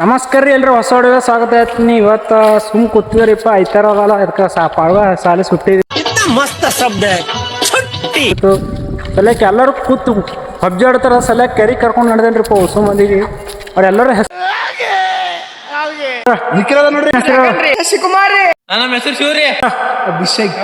ನಮಸ್ಕಾರ ರೀ ಎಲ್ರು ಹೊಸ ಹುಡುಗ ಸ್ವಾಗತ ಆಯ್ತೀನಿ. ಇವತ್ತು ಸುಮ್ ಕೂತಿದ್ರಿಪ್ಪ ಐತಾರಲ್ಲ ಅದಕ್ಕೆ ಪಾಳ್ವ ಸಾಲಿ ಸುಟ್ಟಿದ್ವಿ. ಮಸ್ತ್ ಶಬ್ದ ಸಲಕ್ ಎಲ್ಲರೂ ಕೂತು ಪಬ್ಜಿ ಆಡ್ತಾರ. ಸಲಕ್ ಕೆರಿ ಕರ್ಕೊಂಡು ನಡೆದೇನ್ರಿಪ್ಪ ಹೊಸ ಮಂದಿಗೆ. ಅವ್ರೆಲ್ಲರೂ ಶಿವಕುಮಾರ್, ನನ್ನ ಹೆಸರು ಶಿವರಿ, ಅಭಿಷೇಕ್,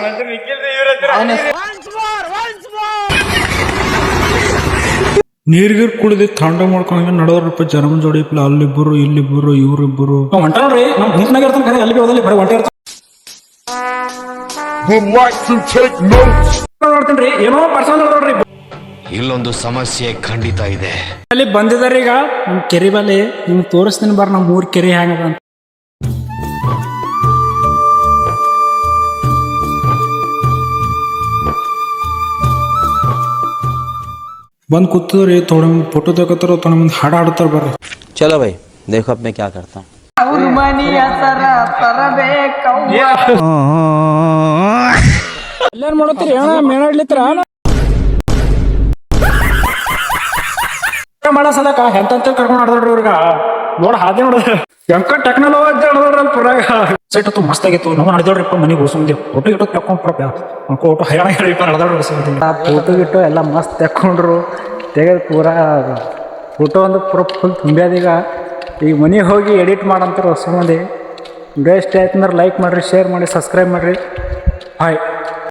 ನೀರ್ಗೀರ್ ಕುಡಿದು ಥಂಡ ಮಾಡ್ಕೊಂಡ ನಡೆದ್ರಪ್ಪ ಜನಮ ಜೋಡಿ ಅಲ್ಲಿಬ್ಬರು ಇಲ್ಲಿಬ್ಬರು ಇವ್ರಿಬ್ಬರು ಹೊಂಟ ನೋಡ್ರಿ. ನಮ್ ಗುಂಪ್ನಾಗ ಇರ್ತಾನೆ ಅಲ್ಲಿ ಹೋದಲ್ಲಿ ಬರೀ ಹೊಂಟ ನೋಡ್ತೀನಿ. ಏನೋ ಪರ್ಸನಲ್ ನೋಡ್ರಿ. ಇಲ್ಲೊಂದು ಸಮಸ್ಯೆ ಖಂಡಿತ ಇದೆ. ಅಲ್ಲಿ ಬಂದಿದಾರ ಈಗ ನಮ್ ಕೆರಿ ಬಲ್ಲಿ. ನಿಮ್ಗೆ ತೋರಿಸ್ತೀನಿ ಬಾರ ನಮ್ ಊರ್ ಕೆರಿ ಹೆಂಗದ ಅಂತ. ಬಂದ್ ಕೂತದ್ರಿ. ಥೋಡೆ ಮಂದಿ ಫೋಟೋ ತಗೋತಾರ, ಥೋಡೆ ಮಂದಿ ಹಾಡು ಹಾಡ್ತಾರ. ಬರ್ರಿ चलो भाई देखो अब मैं क्या करता हूँ. ಎಲ್ಲಾರು ಮಾಡತ್ತೀರಿ ಅಣ್ಣ ಮೇಣಾಡ್ಲಿತ್ರ ಮಾಡೋ ಸಲಕ ಎಂತ ಕರ್ಕೊಂಡು ಆಡ್ದೋಡ್ರಿ ಇವ್ರಿಗೆ. ನೋಡ ಹಾದಿ ನೋಡಿದ್ರೆ ಎಂಕ ಟೆಕ್ನಾಲಜಿ ಆಡ್ದೋಡ್ರಿ ಪುರಾಗ. ಸೆಟ್ ಅಂತೂ ಮಸ್ತ್ ಆಗಿತ್ತು. ನಾವು ನಡೆದೋಡ್ರಿಪ್ಪ ಮನೆಗೆ ಹೊಸಂದಿ ಫೋಟೋ ಗಿಟೋ ತಕೊಂಡ್ರಪ್ಪ ಫೋಟೋ ಹೈರಾಣ ಹೇಳಿಪ್ಪ ನಡೆದೋಡ್ರಿ ಹೊಸಂದಿ. ಫೋಟೋ ಗಿಟೋ ಎಲ್ಲ ಮಸ್ತ್ ತಕೊಂಡ್ರು. ತೆಗೆದು ಪೂರಾ ಫೋಟೋ ಒಂದು ಫುಲ್ ತುಂಬ್ಯಾದೀಗ. ಈಗ ಮನೆಗೆ ಹೋಗಿ ಎಡಿಟ್ ಮಾಡಂತಾರೆ ಹೊಸ ಮಂದಿ. ವಿಡಿಯೋ ಇಷ್ಟ ಆಯ್ತು ಅಂದ್ರೆ ಲೈಕ್ ಮಾಡಿರಿ, ಶೇರ್ ಮಾಡಿ, ಸಬ್ಸ್ಕ್ರೈಬ್ ಮಾಡಿರಿ. ಬಾಯ್.